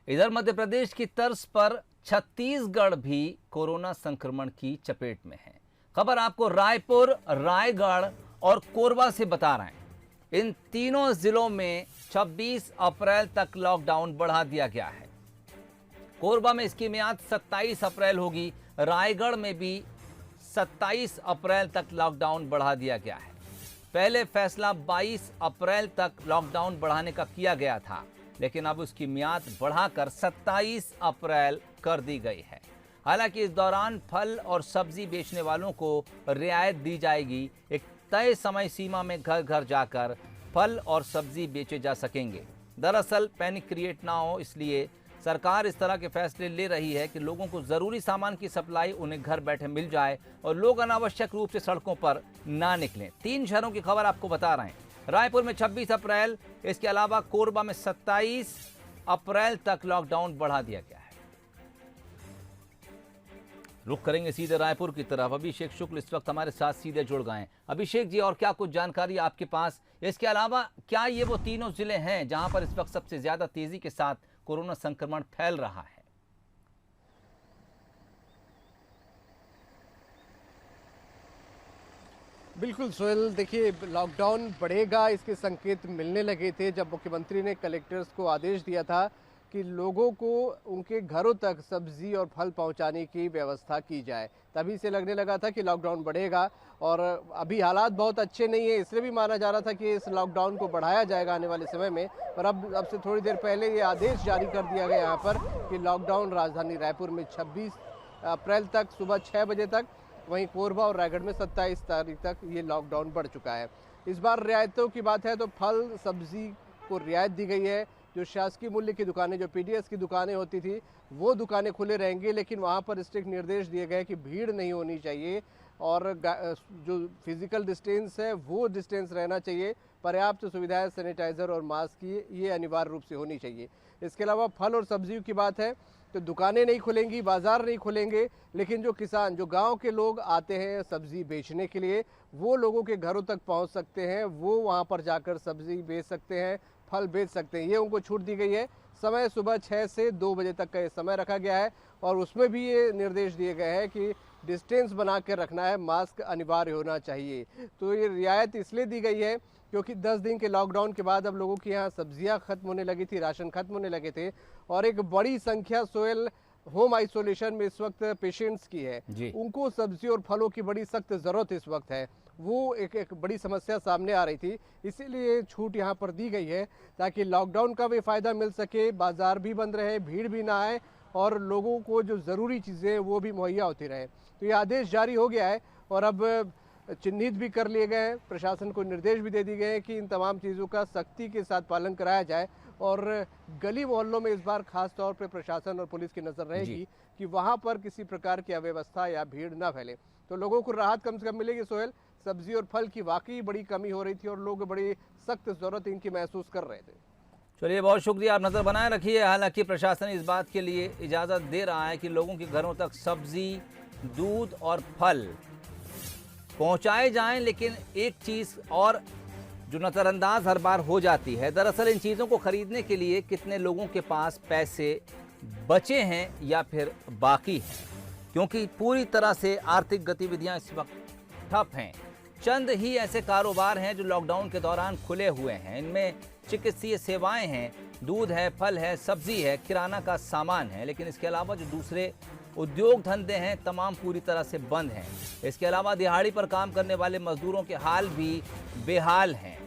इधर मध्य प्रदेश की तर्ज पर छत्तीसगढ़ भी कोरोना संक्रमण की चपेट में है। खबर आपको रायपुर, रायगढ़ और कोरबा से बता रहे हैं। इन तीनों जिलों में 26 अप्रैल तक लॉकडाउन बढ़ा दिया गया है। कोरबा में इसकी मियाद 27 अप्रैल होगी। रायगढ़ में भी 27 अप्रैल तक लॉकडाउन बढ़ा दिया गया है। पहले फैसला 22 अप्रैल तक लॉकडाउन बढ़ाने का किया गया था, लेकिन अब उसकी मियाद बढ़ाकर 27 अप्रैल कर दी गई है। हालांकि इस दौरान फल और सब्जी बेचने वालों को रियायत दी जाएगी। एक तय समय सीमा में घर घर जाकर फल और सब्जी बेचे जा सकेंगे। दरअसल पैनिक क्रिएट ना हो, इसलिए सरकार इस तरह के फैसले ले रही है कि लोगों को जरूरी सामान की सप्लाई उन्हें घर बैठे मिल जाए और लोग अनावश्यक रूप से सड़कों पर ना निकलें। 3 शहरों की खबर आपको बता रहे हैं। रायपुर में 26 अप्रैल, इसके अलावा कोरबा में 27 अप्रैल तक लॉकडाउन बढ़ा दिया गया है। रुक करेंगे सीधे रायपुर की तरफ। अभिषेक शुक्ल इस वक्त हमारे साथ सीधे जुड़ गए हैं। अभिषेक जी, और क्या कुछ जानकारी आपके पास? इसके अलावा क्या ये वो तीनों जिले हैं जहां पर इस वक्त सबसे ज्यादा तेजी के साथ कोरोना संक्रमण फैल रहा है? बिल्कुल सोहेल, देखिए लॉकडाउन बढ़ेगा इसके संकेत मिलने लगे थे जब मुख्यमंत्री ने कलेक्टर्स को आदेश दिया था कि लोगों को उनके घरों तक सब्जी और फल पहुंचाने की व्यवस्था की जाए। तभी से लगने लगा था कि लॉकडाउन बढ़ेगा और अभी हालात बहुत अच्छे नहीं है, इसलिए भी माना जा रहा था कि इस लॉकडाउन को बढ़ाया जाएगा आने वाले समय में। पर अब से थोड़ी देर पहले ये आदेश जारी कर दिया गया यहाँ पर कि लॉकडाउन राजधानी रायपुर में 26 अप्रैल तक सुबह 6 बजे तक, वहीं कोरबा और रायगढ़ में 27 तारीख तक ये लॉकडाउन बढ़ चुका है। इस बार रियायतों की बात है तो फल सब्जी को रियायत दी गई है। जो शासकीय मूल्य की दुकानें, जो पीडीएस की दुकानें होती थी, वो दुकानें खुले रहेंगी, लेकिन वहाँ पर स्ट्रिक्ट निर्देश दिए गए कि भीड़ नहीं होनी चाहिए और जो फिजिकल डिस्टेंस है वो डिस्टेंस रहना चाहिए। पर्याप्त सुविधाएं, सैनिटाइजर और मास्क की ये अनिवार्य रूप से होनी चाहिए। इसके अलावा फल और सब्जियों की बात है तो दुकानें नहीं खुलेंगी, बाजार नहीं खुलेंगे, लेकिन जो किसान, जो गांव के लोग आते हैं सब्जी बेचने के लिए, वो लोगों के घरों तक पहुंच सकते हैं, वो वहां पर जाकर सब्जी बेच सकते हैं, फल बेच सकते हैं। ये उनको छूट दी गई है। समय सुबह 6 से 2 बजे तक का ये समय रखा गया है और उसमें भी ये निर्देश दिए गए हैं कि डिस्टेंस बना के रखना है, मास्क अनिवार्य होना चाहिए। तो ये रियायत इसलिए दी गई है क्योंकि 10 दिन के लॉकडाउन के बाद अब लोगों के यहाँ सब्जियां खत्म होने लगी थी, राशन खत्म होने लगे थे और एक बड़ी संख्या सोहेल होम आइसोलेशन में इस वक्त पेशेंट्स की है। उनको सब्जी और फलों की बड़ी सख्त ज़रूरत इस वक्त है। वो एक बड़ी समस्या सामने आ रही थी, इसीलिए छूट यहाँ पर दी गई है ताकि लॉकडाउन का भी फ़ायदा मिल सके, बाजार भी बंद रहे, भीड़ भी ना आए और लोगों को जो ज़रूरी चीज़ें वो भी मुहैया होती रहे। तो ये आदेश जारी हो गया है और अब चिन्हित भी कर लिए गए हैं। प्रशासन को निर्देश भी दे दिए गए हैं कि इन तमाम चीज़ों का सख्ती के साथ पालन कराया जाए और गली मोहल्लों में इस बार खास तौर पर प्रशासन और पुलिस की नज़र रहेगी कि वहाँ पर किसी प्रकार की अव्यवस्था या भीड़ ना फैले। तो लोगों को राहत कम से कम मिलेगी सोहेल। सब्जी और फल की वाकई बड़ी कमी हो रही थी और लोग बड़ी सख्त ज़रूरत इनकी महसूस कर रहे थे। चलिए, बहुत शुक्रिया, आप नज़र बनाए रखिए। हालांकि प्रशासन इस बात के लिए इजाज़त दे रहा है कि लोगों के घरों तक सब्जी, दूध और फल पहुंचाए जाएं, लेकिन एक चीज़ और जो नज़रअंदाज हर बार हो जाती है, दरअसल इन चीज़ों को खरीदने के लिए कितने लोगों के पास पैसे बचे हैं या फिर बाकी हैं, क्योंकि पूरी तरह से आर्थिक गतिविधियां इस वक्त ठप हैं। चंद ही ऐसे कारोबार हैं जो लॉकडाउन के दौरान खुले हुए हैं। इनमें चिकित्सीय सेवाएं हैं, दूध है, फल है, सब्जी है, किराना का सामान है, लेकिन इसके अलावा जो दूसरे उद्योग धंधे हैं तमाम पूरी तरह से बंद हैं। इसके अलावा दिहाड़ी पर काम करने वाले मजदूरों के हाल भी बेहाल हैं।